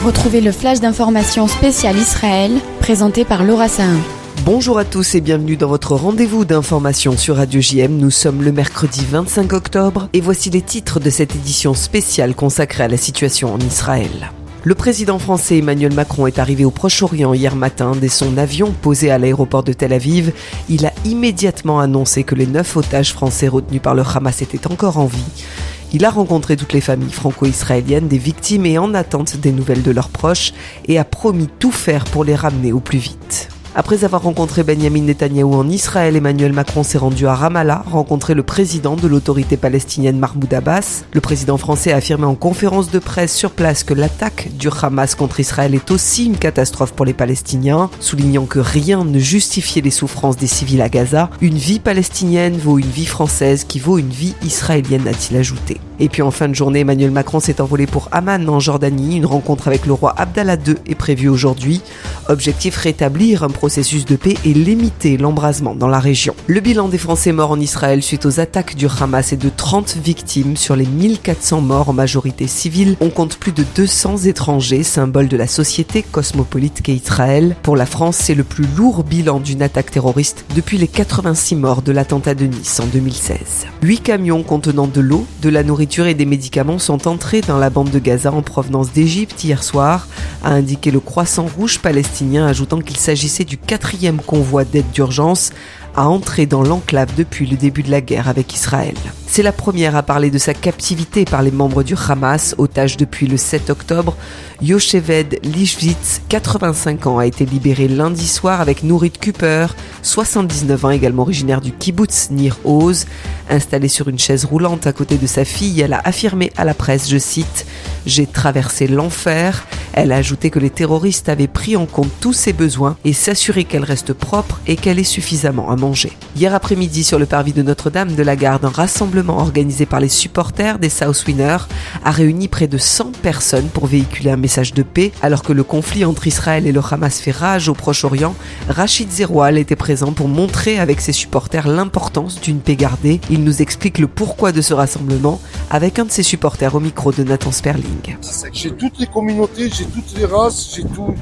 Retrouvez le flash d'information spécial Israël, présenté par Laura Sahin. Bonjour à tous et bienvenue dans votre rendez-vous d'information sur Radio JM. Nous sommes le mercredi 25 octobre et voici les titres de cette édition spéciale consacrée à la situation en Israël. Le président français Emmanuel Macron est arrivé au Proche-Orient hier matin. Dès son avion posé à l'aéroport de Tel Aviv, il a immédiatement annoncé que les 9 otages français retenus par le Hamas étaient encore en vie. Il a rencontré toutes les familles franco-israéliennes des victimes et en attente des nouvelles de leurs proches et a promis tout faire pour les ramener au plus vite. Après avoir rencontré Benyamin Netanyahou en Israël, Emmanuel Macron s'est rendu à Ramallah, rencontrer le président de l'autorité palestinienne Mahmoud Abbas. Le président français a affirmé en conférence de presse sur place que l'attaque du Hamas contre Israël est aussi une catastrophe pour les Palestiniens, soulignant que rien ne justifiait les souffrances des civils à Gaza. Une vie palestinienne vaut une vie française qui vaut une vie israélienne, a-t-il ajouté. Et puis en fin de journée, Emmanuel Macron s'est envolé pour Amman en Jordanie. Une rencontre avec le roi Abdallah II est prévue aujourd'hui. Objectif, rétablir un processus de paix et limiter l'embrasement dans la région. Le bilan des Français morts en Israël suite aux attaques du Hamas est de 30 victimes sur les 1400 morts en majorité civile. On compte plus de 200 étrangers, symbole de la société cosmopolite qu'est Israël. Pour la France, c'est le plus lourd bilan d'une attaque terroriste depuis les 86 morts de l'attentat de Nice en 2016. 8 camions contenant de l'eau, de la nourriture et des médicaments sont entrés dans la bande de Gaza en provenance d'Égypte hier soir, a indiqué le Croissant Rouge palestinien, ajoutant qu'il s'agissait du 4e convoi d'aide d'urgence à entrer dans l'enclave depuis le début de la guerre avec Israël. C'est la première à parler de sa captivité par les membres du Hamas, otage depuis le 7 octobre. Yocheved Lishvitz, 85 ans, a été libéré lundi soir avec Nourit Cooper, 79 ans, également originaire du kibbutz Nir Oz. Installée sur une chaise roulante à côté de sa fille, elle a affirmé à la presse, je cite, « J'ai traversé l'enfer ». Elle a ajouté que les terroristes avaient pris en compte tous ses besoins et s'assuré qu'elle reste propre et qu'elle ait suffisamment à manger. Hier après-midi, sur le parvis de Notre-Dame de la Garde, un rassemblement organisé par les supporters des South Winners a réuni près de 100 personnes pour véhiculer un message de paix. Alors que le conflit entre Israël et le Hamas fait rage au Proche-Orient, Rachid Zeroual était présent pour montrer avec ses supporters l'importance d'une paix gardée. Il nous explique le pourquoi de ce rassemblement avec un de ses supporters au micro de Nathan Sperling. J'ai toutes les communautés, j'ai toutes les races, j'ai tout.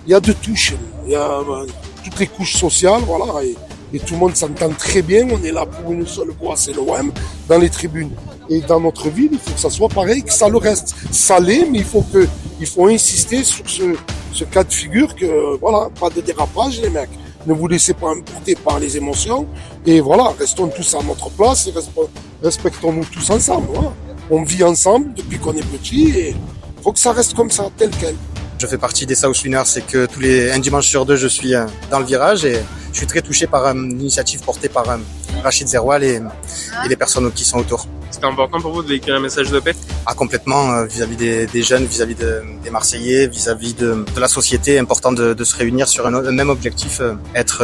Il y a de tout chez nous. Il y a toutes les couches sociales, voilà, et tout le monde s'entend très bien. On est là pour une seule voix, c'est l'OM, dans les tribunes. Et dans notre ville, il faut que ça soit pareil, que ça le reste. Ça l'est, mais il faut insister sur ce cas de figure que, voilà, pas de dérapage, les mecs. Ne vous laissez pas emporter par les émotions. Et voilà, restons tous à notre place et respectons-nous tous ensemble. Voilà. On vit ensemble depuis qu'on est petit et il faut que ça reste comme ça, tel quel. Je fais partie des South Winners, c'est que un dimanche sur deux, je suis dans le virage et je suis très touché par l'initiative portée par Rachid Zeroual et les personnes qui sont autour. C'était important pour vous de véhiculer un message de paix ? Complètement, vis-à-vis des jeunes, vis-à-vis des Marseillais, vis-à-vis de la société, important de se réunir sur un même objectif, être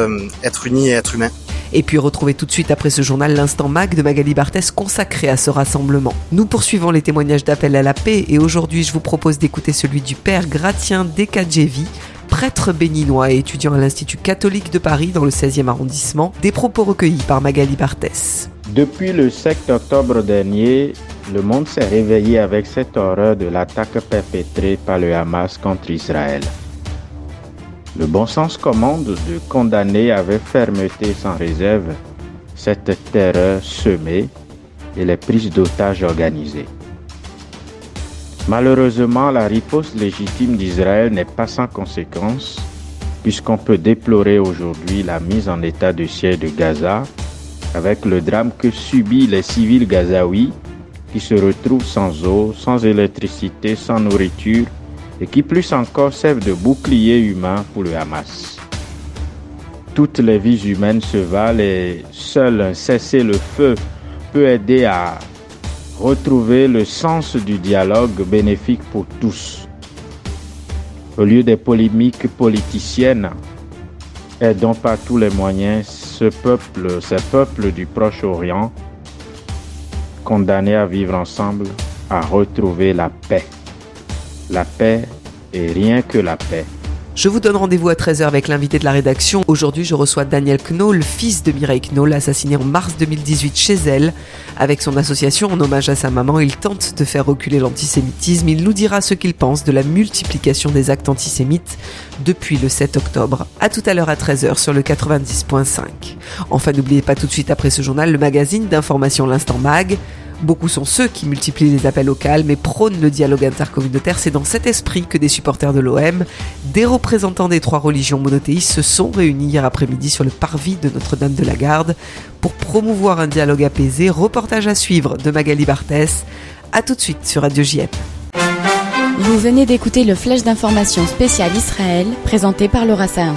unis et être humain. Et puis retrouvez tout de suite après ce journal l'instant Mag de Magali Barthès consacré à ce rassemblement. Nous poursuivons les témoignages d'appel à la paix et aujourd'hui je vous propose d'écouter celui du père Gratien Dekadjevi, prêtre béninois et étudiant à l'Institut catholique de Paris dans le 16e arrondissement, des propos recueillis par Magali Barthès. Depuis le 7 octobre dernier, le monde s'est réveillé avec cette horreur de l'attaque perpétrée par le Hamas contre Israël. Le bon sens commande de condamner avec fermeté sans réserve cette terreur semée et les prises d'otages organisées. Malheureusement, la riposte légitime d'Israël n'est pas sans conséquence, puisqu'on peut déplorer aujourd'hui la mise en état de siège de Gaza, avec le drame que subissent les civils gazaouis qui se retrouvent sans eau, sans électricité, sans nourriture, et qui plus encore servent de bouclier humain pour le Hamas. Toutes les vies humaines se valent et seul un cessez-le-feu peut aider à retrouver le sens du dialogue bénéfique pour tous. Au lieu des polémiques politiciennes, aidons par tous les moyens ces peuples du Proche-Orient, condamnés à vivre ensemble, à retrouver la paix. La paix et rien que la paix. Je vous donne rendez-vous à 13h avec l'invité de la rédaction. Aujourd'hui, je reçois Daniel Knoll, fils de Mireille Knoll, assassiné en mars 2018 chez elle. Avec son association en hommage à sa maman, il tente de faire reculer l'antisémitisme. Il nous dira ce qu'il pense de la multiplication des actes antisémites depuis le 7 octobre. À tout à l'heure à 13h sur le 90.5. Enfin, n'oubliez pas tout de suite après ce journal, le magazine d'information L'Instant Mag. Beaucoup sont ceux qui multiplient les appels au calme et prônent le dialogue intercommunautaire. C'est dans cet esprit que des supporters de l'OM, des représentants des 3 religions monothéistes se sont réunis hier après-midi sur le parvis de Notre-Dame-de-la-Garde pour promouvoir un dialogue apaisé. Reportage à suivre de Magali Barthès. À tout de suite sur Radio JM. Vous venez d'écouter le flash d'information spécial Israël présenté par Laura Sahin.